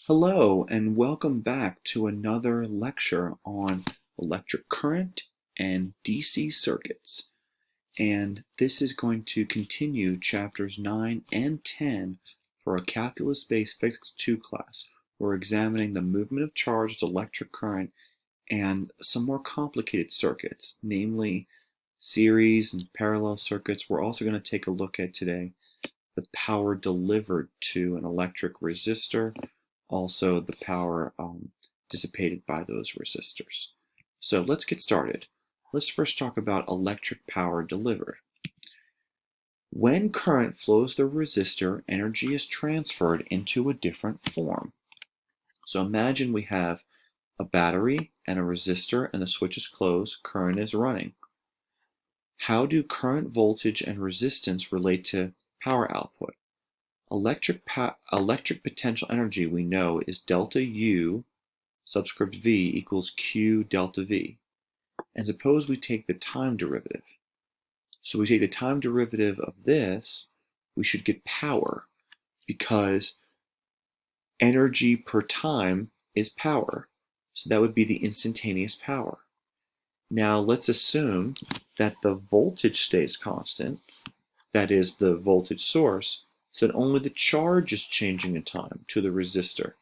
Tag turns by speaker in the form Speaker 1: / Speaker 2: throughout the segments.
Speaker 1: Hello and welcome back to another lecture on electric current and DC circuits. And this is going to continue chapters 9 and 10 for a calculus-based physics 2 class. We're examining the movement of charge with electric current and some more complicated circuits, namely series and parallel circuits. We're also going to take a look at today the power delivered to an electric resistor, also the power dissipated by those resistors. So let's get started. Let's first talk about electric power delivered. When current flows through a resistor, energy is transferred into a different form. So imagine we have a battery and a resistor and the switch is closed, current is running. How do current, voltage, and resistance relate to power output? Electric potential energy we know is delta U subscript V equals Q delta V. And suppose we take the time derivative. So we take the time derivative of this, we should get power because energy per time is power. So that would be the instantaneous power. Now let's assume that the voltage stays constant, that is the voltage source, so that only the charge is changing in time to the resistor.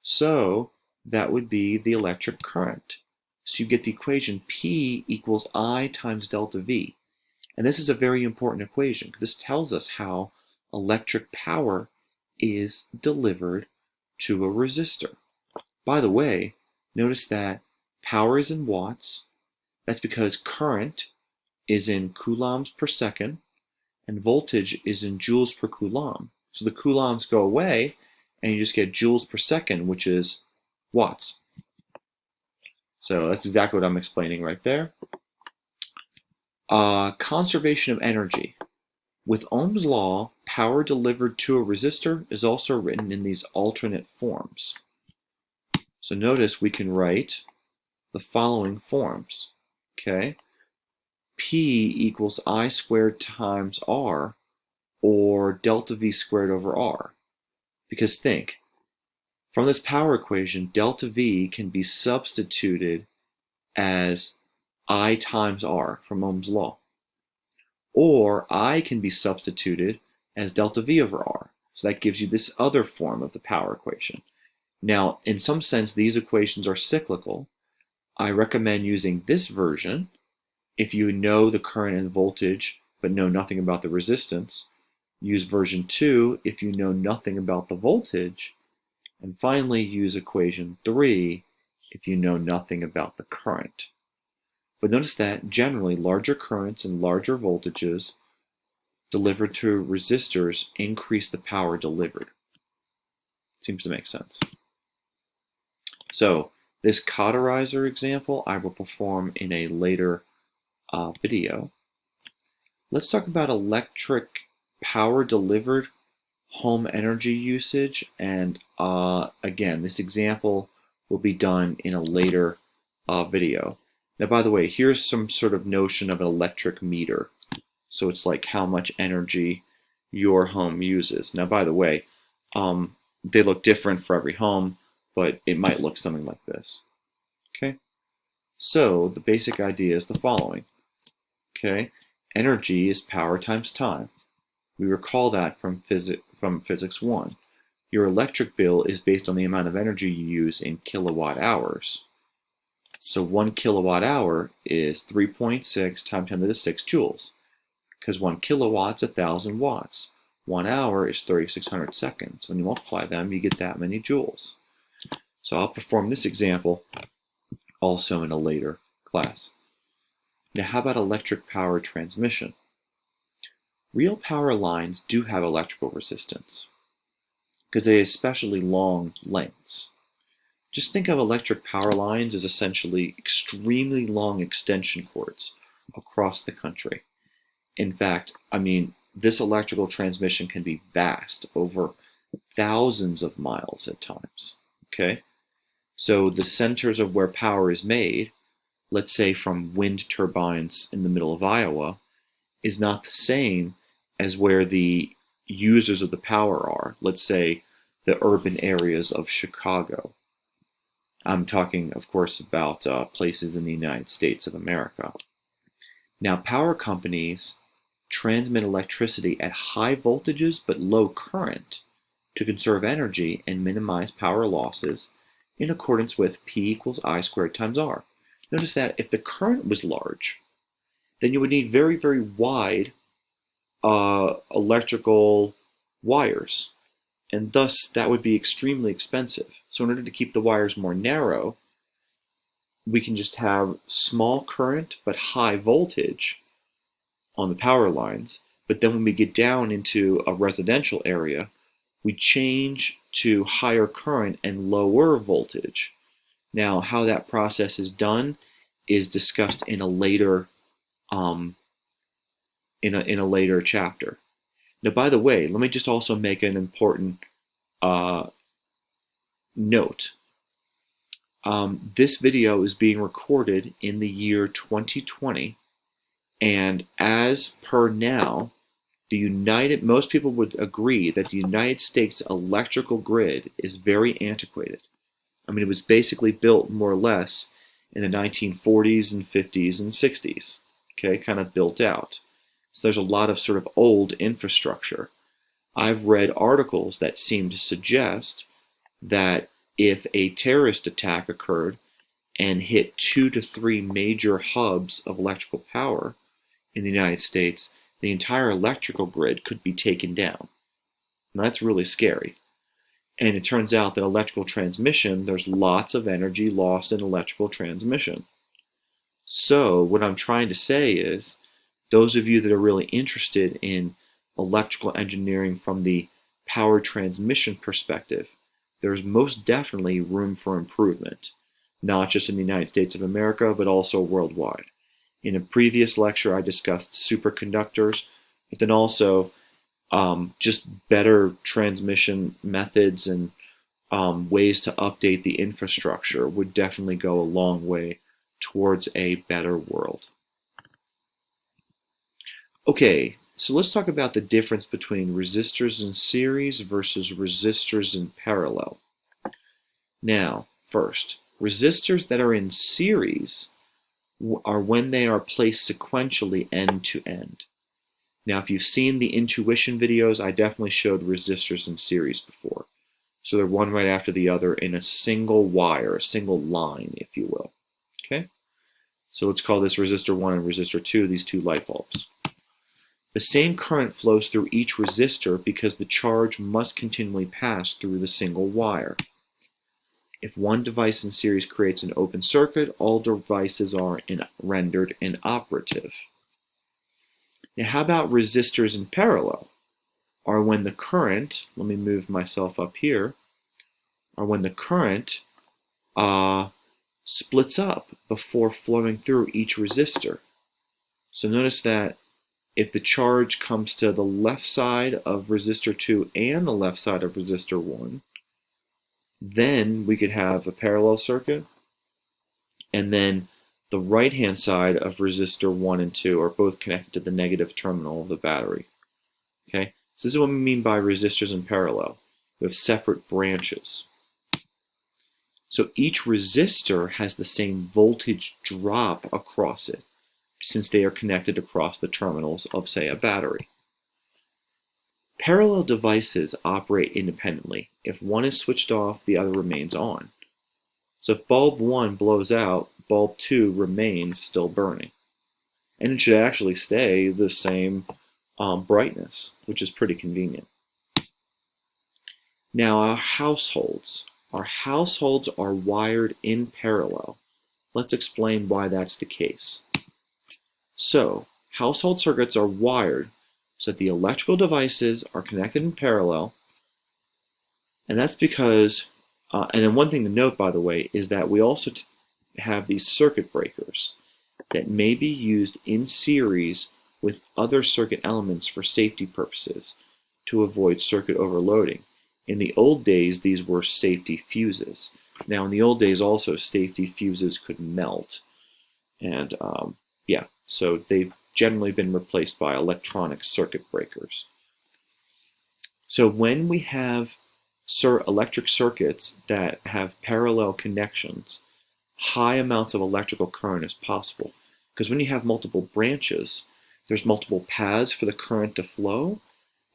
Speaker 1: So that would be the electric current. So you get the equation P equals I times delta V. And this is a very important equation because this tells us how electric power is delivered to a resistor. By the way, notice that power is in watts. That's because current is in coulombs per second and voltage is in joules per coulomb. So the coulombs go away and you just get joules per second, which is watts. So that's exactly what I'm explaining right there. Conservation of energy. With Ohm's law, power delivered to a resistor is also written in these alternate forms. So notice we can write the following forms. Okay, P equals I squared times R, or delta V squared over R. Because think, from this power equation, delta V can be substituted as I times R from Ohm's law. Or I can be substituted as delta V over R. So that gives you this other form of the power equation. Now, in some sense, these equations are cyclical. I recommend using this version if you know the current and voltage but know nothing about the resistance. Use version 2 if you know nothing about the voltage. And finally, use equation 3 if you know nothing about the current. But notice that generally larger currents and larger voltages delivered to resistors increase the power delivered. Seems to make sense. So this cauterizer example I will perform in a later video. Let's talk about electric power delivered, home energy usage, and again, this example will be done in a later video. Now, by the way, here's some sort of notion of an electric meter. So it's like how much energy your home uses. Now, by the way, they look different for every home, but it might look something like this. Okay, so the basic idea is the following. Okay, energy is power times time. We recall that from physics 1. Your electric bill is based on the amount of energy you use in kilowatt hours. So 1 kilowatt hour is 3.6 times 10 to the 6 joules. Because 1 kilowatt's 1,000 watts. 1 hour is 3,600 seconds. When you multiply them, you get that many joules. So I'll perform this example also in a later class. Now, how about electric power transmission? Real power lines do have electrical resistance because they have especially long lengths. Just think of electric power lines as essentially extremely long extension cords across the country. In fact, this electrical transmission can be vast, over thousands of miles at times. Okay? So the centers of where power is made, let's say from wind turbines in the middle of Iowa, is not the same as where the users of the power are. Let's say the urban areas of Chicago. I'm talking, of course, about places in the United States of America. Now, power companies transmit electricity at high voltages but low current to conserve energy and minimize power losses in accordance with P equals I squared times R. Notice that if the current was large, then you would need very, very wide electrical wires, and thus that would be extremely expensive. So in order to keep the wires more narrow, we can just have small current but high voltage on the power lines. But then when we get down into a residential area, we change to higher current and lower voltage. Now, how that process is done is discussed in a later in a later chapter. Now, by the way, let me just also make an important note. This video is being recorded in the year 2020, and as per now, most people would agree that the United States electrical grid is very antiquated. I mean, it was basically built more or less in the 1940s and 50s and 60s, okay, kind of built out. So there's a lot of sort of old infrastructure. I've read articles that seem to suggest that if a terrorist attack occurred and hit 2 to 3 major hubs of electrical power in the United States, the entire electrical grid could be taken down. Now, that's really scary. And it turns out that electrical transmission, there's lots of energy lost in electrical transmission. So what I'm trying to say is, those of you that are really interested in electrical engineering from the power transmission perspective, there's most definitely room for improvement, not just in the United States of America, but also worldwide. In a previous lecture, I discussed superconductors, but then also just better transmission methods and ways to update the infrastructure would definitely go a long way towards a better world. Okay, so let's talk about the difference between resistors in series versus resistors in parallel. Now, first, resistors that are in series are when they are placed sequentially end to end. Now, if you've seen the intuition videos, I definitely showed resistors in series before. So they're one right after the other in a single wire, a single line, if you will. Okay? So let's call this resistor 1 and resistor 2, these two light bulbs. The same current flows through each resistor because the charge must continually pass through the single wire. If one device in series creates an open circuit, all devices are rendered inoperative. Now, how about resistors in parallel? Are when the current, let me move myself up here, are when the current splits up before flowing through each resistor. So notice that if the charge comes to the left side of resistor 2 and the left side of resistor 1, then we could have a parallel circuit, and then the right-hand side of resistor 1 and 2 are both connected to the negative terminal of the battery. Okay, so this is what we mean by resistors in parallel. We have separate branches. So each resistor has the same voltage drop across it, since they are connected across the terminals of, say, a battery. Parallel devices operate independently. If one is switched off, the other remains on. So if bulb 1 blows out, bulb 2 remains still burning. And it should actually stay the same brightness, which is pretty convenient. Now, our households. Our households are wired in parallel. Let's explain why that's the case. So, household circuits are wired so that the electrical devices are connected in parallel, and that's because, and then one thing to note, by the way, is that we also have these circuit breakers that may be used in series with other circuit elements for safety purposes to avoid circuit overloading. In the old days, these were safety fuses. Now, in the old days also, safety fuses could melt, and yeah, so they've generally been replaced by electronic circuit breakers. So when we have electric circuits that have parallel connections, high amounts of electrical current is possible. Because when you have multiple branches, there's multiple paths for the current to flow,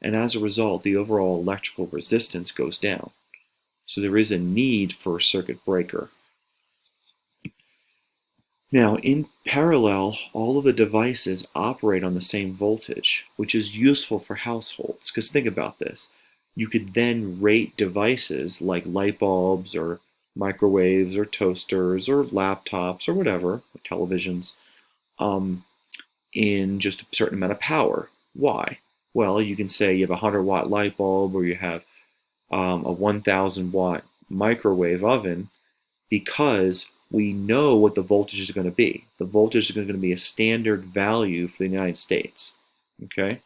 Speaker 1: and as a result, the overall electrical resistance goes down. So there is a need for a circuit breaker. Now, in parallel, all of the devices operate on the same voltage, which is useful for households. Because think about this. You could then rate devices like light bulbs or microwaves or toasters or laptops or whatever, or televisions, in just a certain amount of power. Why? Well, you can say you have a 100-watt light bulb or you have a 1,000-watt microwave oven, because we know what the voltage is going to be. The voltage is going to be a standard value for the United States. Okay?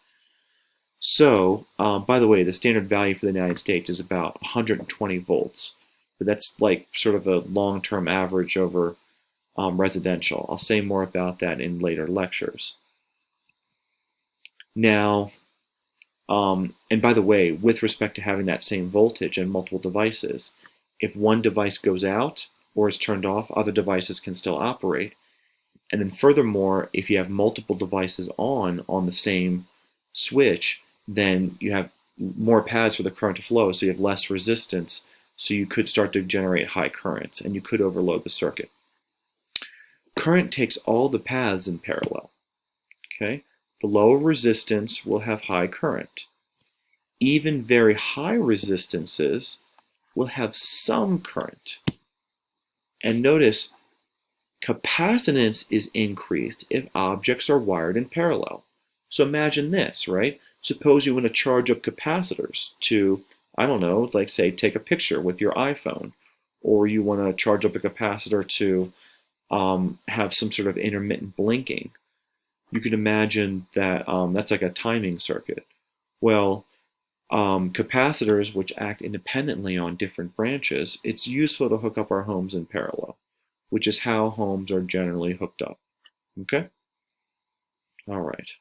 Speaker 1: So, by the way, the standard value for the United States is about 120 volts. But that's like sort of a long-term average over residential. I'll say more about that in later lectures. Now, and by the way, with respect to having that same voltage and multiple devices, if one device goes out or is turned off, other devices can still operate. And then furthermore, if you have multiple devices on the same switch, then you have more paths for the current to flow, so you have less resistance, so you could start to generate high currents, and you could overload the circuit. Current takes all the paths in parallel. Okay? The lower resistance will have high current. Even very high resistances will have some current. And notice, capacitance is increased if objects are wired in parallel. So imagine this, right? Suppose you want to charge up capacitors to, I don't know, like say take a picture with your iPhone, or you want to charge up a capacitor to have some sort of intermittent blinking. You could imagine that that's like a timing circuit. Well, capacitors, which act independently on different branches, it's useful to hook up our homes in parallel, which is how homes are generally hooked up. Okay? All right.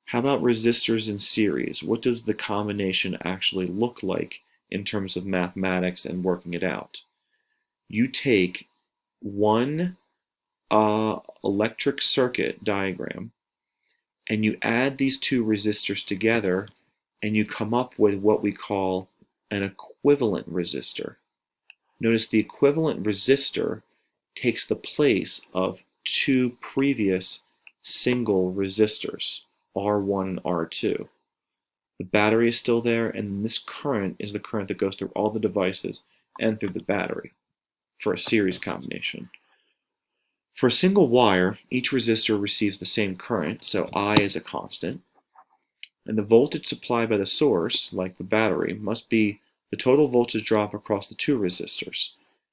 Speaker 1: How about resistors in series? What does the combination actually look like in terms of mathematics and working it out? You take one electric circuit diagram and you add these two resistors together and you come up with what we call an equivalent resistor. Notice the equivalent resistor takes the place of two previous single resistors, R1 and R2. The battery is still there, and this current is the current that goes through all the devices and through the battery for a series combination. For a single wire, each resistor receives the same current, so I is a constant, and the voltage supplied by the source, like the battery, must be the total voltage drop across the two resistors.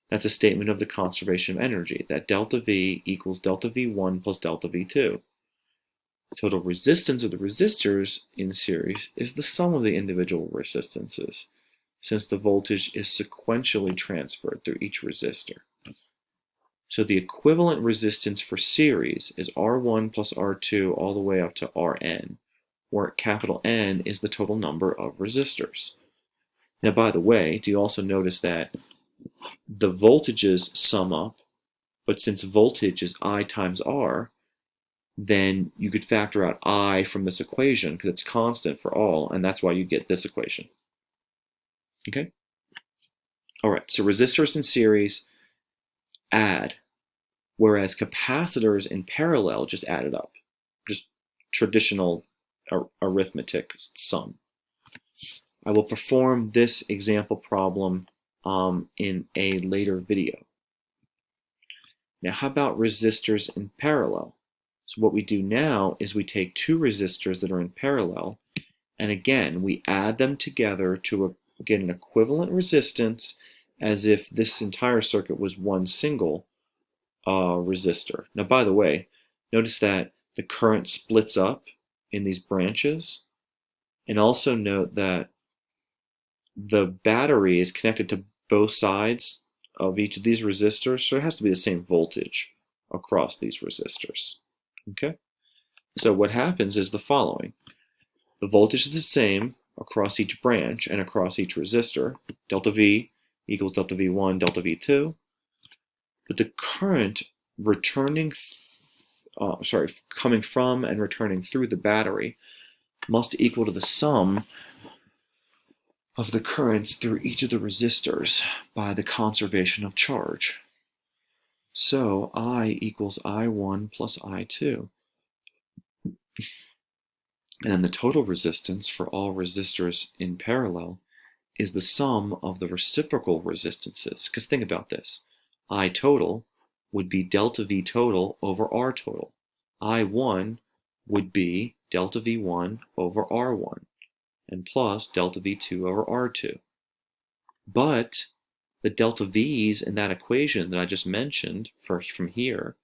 Speaker 1: That's a statement of the conservation of energy, that delta V equals delta V1 plus delta V2. The total resistance of the resistors in series is the sum of the individual resistances, since the voltage is sequentially transferred through each resistor. So the equivalent resistance for series is R1 plus R2 all the way up to Rn, where capital N is the total number of resistors. Now, by the way, do you also notice that the voltages sum up, but since voltage is I times R, then you could factor out I from this equation because it's constant for all, and that's why you get this equation. Okay? All right, so resistors in series add, whereas capacitors in parallel just added up. Just traditional arithmetic sum. I will perform this example problem in a later video. Now, how about resistors in parallel? So what we do now is we take two resistors that are in parallel, and again, we add them together to get an equivalent resistance as if this entire circuit was one single resistor. Now, by the way, notice that the current splits up in these branches, and also note that the battery is connected to both sides of each of these resistors, so it has to be the same voltage across these resistors. Okay? So what happens is the following. The voltage is the same across each branch and across each resistor, delta V equals delta V1, delta V2, but the current coming from and returning through the battery must equal to the sum of the currents through each of the resistors by the conservation of charge. So I equals I1 plus I2. And then the total resistance for all resistors in parallel is the sum of the reciprocal resistances. Because think about this. I total would be delta V total over R total. I1 would be delta V1 over R1 and plus delta V2 over R2. But the delta V's in that equation that I just mentioned from here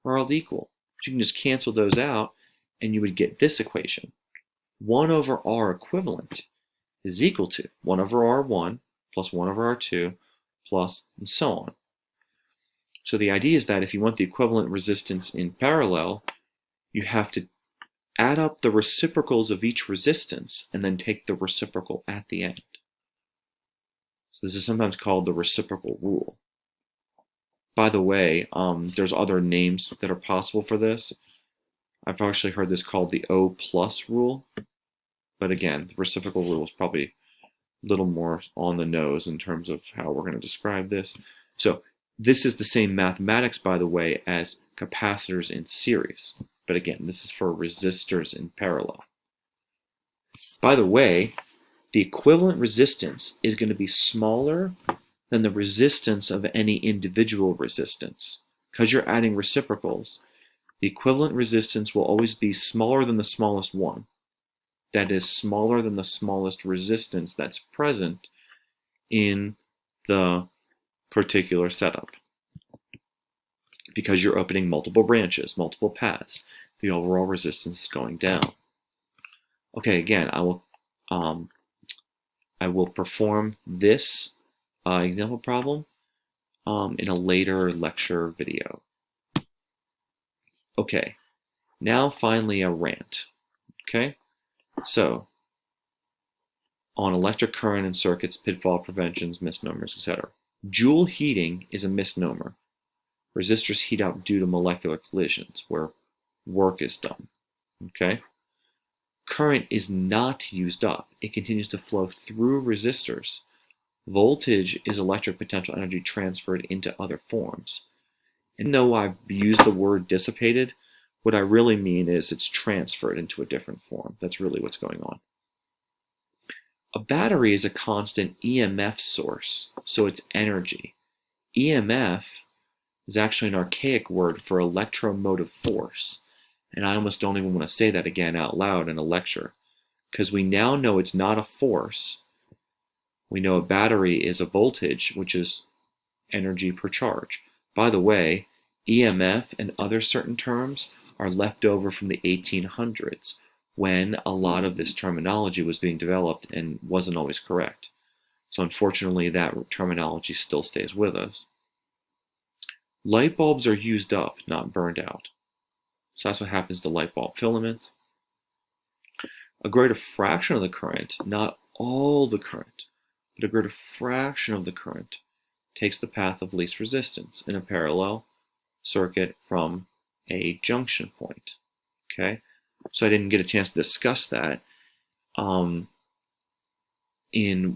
Speaker 1: are all equal. So you can just cancel those out and you would get this equation. 1 over R equivalent is equal to 1 over R1 plus 1 over R2 plus and so on. So the idea is that if you want the equivalent resistance in parallel, you have to add up the reciprocals of each resistance and then take the reciprocal at the end. So this is sometimes called the reciprocal rule. By the way, there's other names that are possible for this. I've actually heard this called the O plus rule. But again, the reciprocal rule is probably a little more on the nose in terms of how we're going to describe this. So this is the same mathematics, by the way, as capacitors in series. But again, this is for resistors in parallel. By the way, the equivalent resistance is going to be smaller than the resistance of any individual resistance. Because you're adding reciprocals, the equivalent resistance will always be smaller than the smallest one. That is smaller than the smallest resistance that's present in the particular setup. Because you're opening multiple branches, multiple paths, the overall resistance is going down. Okay, again, I will perform this example problem in a later lecture video. Okay, now finally a rant. Okay, so on electric current and circuits, pitfall preventions, misnomers, etc. Joule heating is a misnomer. Resistors heat out due to molecular collisions where work is done. Okay? Current is not used up. It continues to flow through resistors. Voltage is electric potential energy transferred into other forms. And though I've used the word dissipated, what I really mean is it's transferred into a different form. That's really what's going on. A battery is a constant EMF source, so it's energy. EMF is actually an archaic word for electromotive force. And I almost don't even want to say that again out loud in a lecture, because we now know it's not a force. We know a battery is a voltage, which is energy per charge. By the way, EMF and other certain terms are left over from the 1800s, when a lot of this terminology was being developed and wasn't always correct. So unfortunately, that terminology still stays with us. Light bulbs are used up, not burned out. So that's what happens to light bulb filaments. A greater fraction of the current, not all the current, but a greater fraction of the current takes the path of least resistance in a parallel circuit from a junction point. Okay, so I didn't get a chance to discuss that in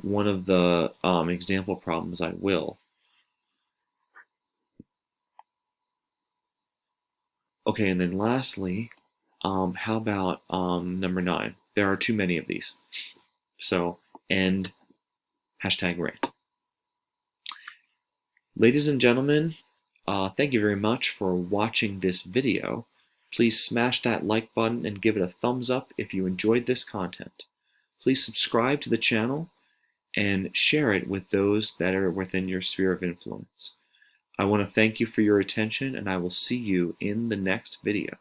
Speaker 1: one of the example problems. I will. Okay, and then lastly, how about number 9? There are too many of these. So end #rant. Ladies and gentlemen, thank you very much for watching this video. Please smash that like button and give it a thumbs up if you enjoyed this content. Please subscribe to the channel and share it with those that are within your sphere of influence. I want to thank you for your attention, and I will see you in the next video.